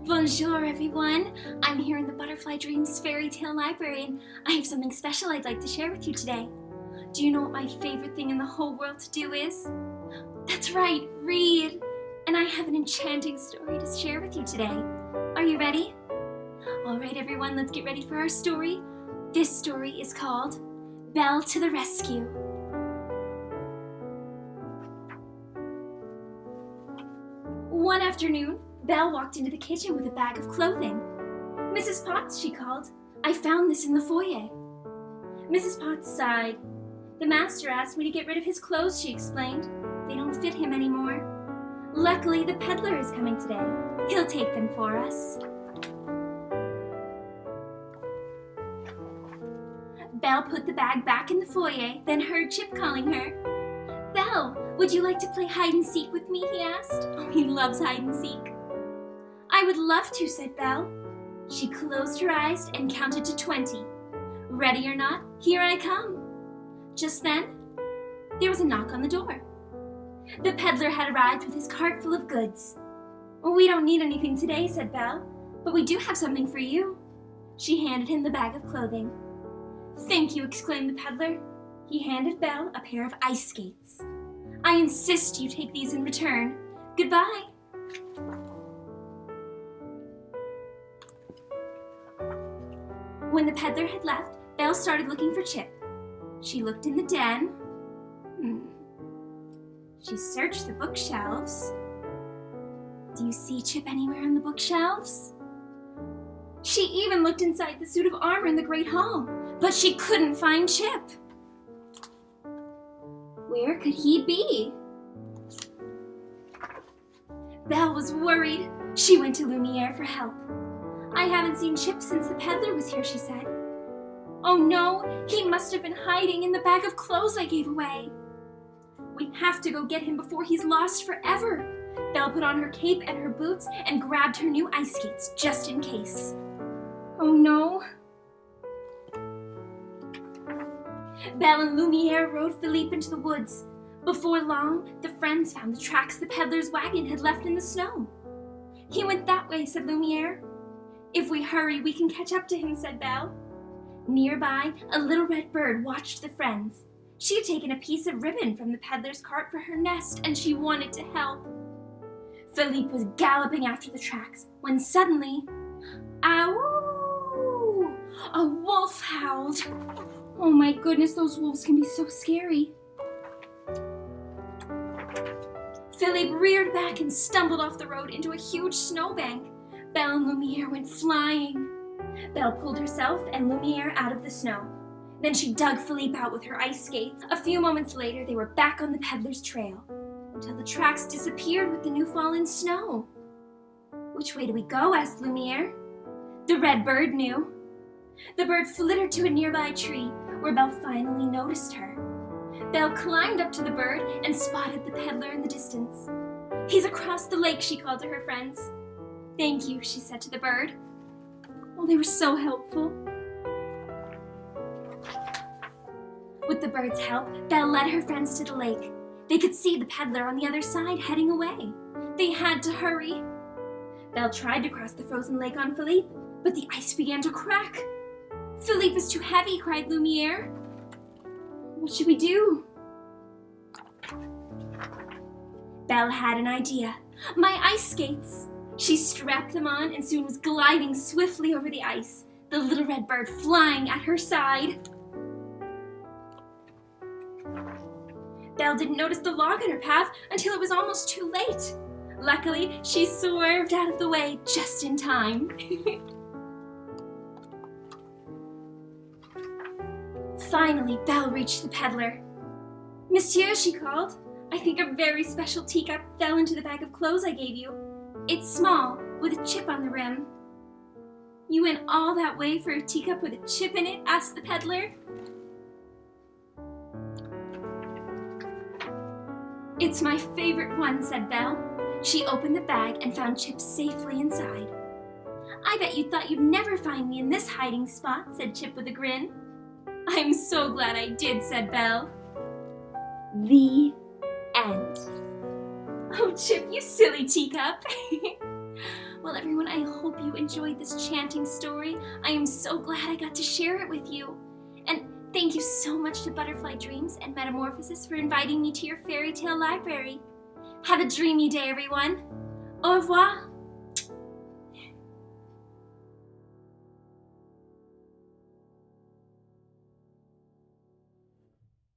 Bonjour everyone! I'm here in the Butterfly Dreams Fairytale Library and I have something special I'd like to share with you today. Do you know what my favorite thing in the whole world to do is? That's right, read! And I have an enchanting story to share with you today. Are you ready? Alright everyone, let's get ready for our story. This story is called Belle to the Rescue. One afternoon, Belle walked into the kitchen with a bag of clothing. "Mrs. Potts," she called, "I found this in the foyer." Mrs. Potts sighed. "The master asked me to get rid of his clothes," she explained. "They don't fit him anymore. Luckily, the peddler is coming today. He'll take them for us." Belle put the bag back in the foyer, then heard Chip calling her. "Belle, would you like to play hide and seek with me?" he asked. Oh, he loves hide and seek. "I would love to," said Belle. She closed her eyes and counted to 20. "Ready or not, here I come." Just then, there was a knock on the door. The peddler had arrived with his cart full of goods. "We don't need anything today," said Belle, "but we do have something for you." She handed him the bag of clothing. "Thank you," exclaimed the peddler. He handed Belle a pair of ice skates. "I insist you take these in return. Goodbye." When the peddler had left, Belle started looking for Chip. She looked in the den. She searched the bookshelves. Do you see Chip anywhere on the bookshelves? She even looked inside the suit of armor in the Great Hall, but she couldn't find Chip. Where could he be? Belle was worried. She went to Lumiere for help. "I haven't seen Chip since the peddler was here," she said. "Oh no, he must have been hiding in the bag of clothes I gave away. We have to go get him before he's lost forever." Belle put on her cape and her boots and grabbed her new ice skates just in case. Oh no. Belle and Lumiere rode Philippe into the woods. Before long, the friends found the tracks the peddler's wagon had left in the snow. "He went that way," said Lumiere. "If we hurry, we can catch up to him," said Belle. Nearby, a little red bird watched the friends. She had taken a piece of ribbon from the peddler's cart for her nest, and she wanted to help. Philippe was galloping after the tracks when suddenly, "Ow!" A wolf howled. Oh my goodness, those wolves can be so scary. Philippe reared back and stumbled off the road into a huge snowbank. Belle and Lumiere went flying. Belle pulled herself and Lumiere out of the snow. Then she dug Philippe out with her ice skates. A few moments later, they were back on the peddler's trail, until the tracks disappeared with the new fallen snow. "Which way do we go?" asked Lumiere. The red bird knew. The bird flittered to a nearby tree, where Belle finally noticed her. Belle climbed up to the bird and spotted the peddler in the distance. "He's across the lake," she called to her friends. "Thank you," she said to the bird. Oh, they were so helpful. With the bird's help, Belle led her friends to the lake. They could see the peddler on the other side heading away. They had to hurry. Belle tried to cross the frozen lake on Philippe, but the ice began to crack. "Philippe is too heavy," cried Lumiere. "What should we do?" Belle had an idea. "My ice skates!" She strapped them on and soon was gliding swiftly over the ice, the little red bird flying at her side. Belle didn't notice the log in her path until it was almost too late. Luckily, she swerved out of the way just in time. Finally, Belle reached the peddler. "Monsieur," she called, "I think a very special teacup fell into the bag of clothes I gave you. It's small, with a chip on the rim." "You went all that way for a teacup with a chip in it?" asked the peddler. "It's my favorite one," said Belle. She opened the bag and found Chip safely inside. "I bet you thought you'd never find me in this hiding spot," said Chip with a grin. "I'm so glad I did," said Belle. The end. Oh, Chip, you silly teacup. Well, everyone, I hope you enjoyed this chanting story. I am so glad I got to share it with you. And thank you so much to Butterfly Dreams and Metamorphosis for inviting me to your fairy tale library. Have a dreamy day, everyone. Au revoir.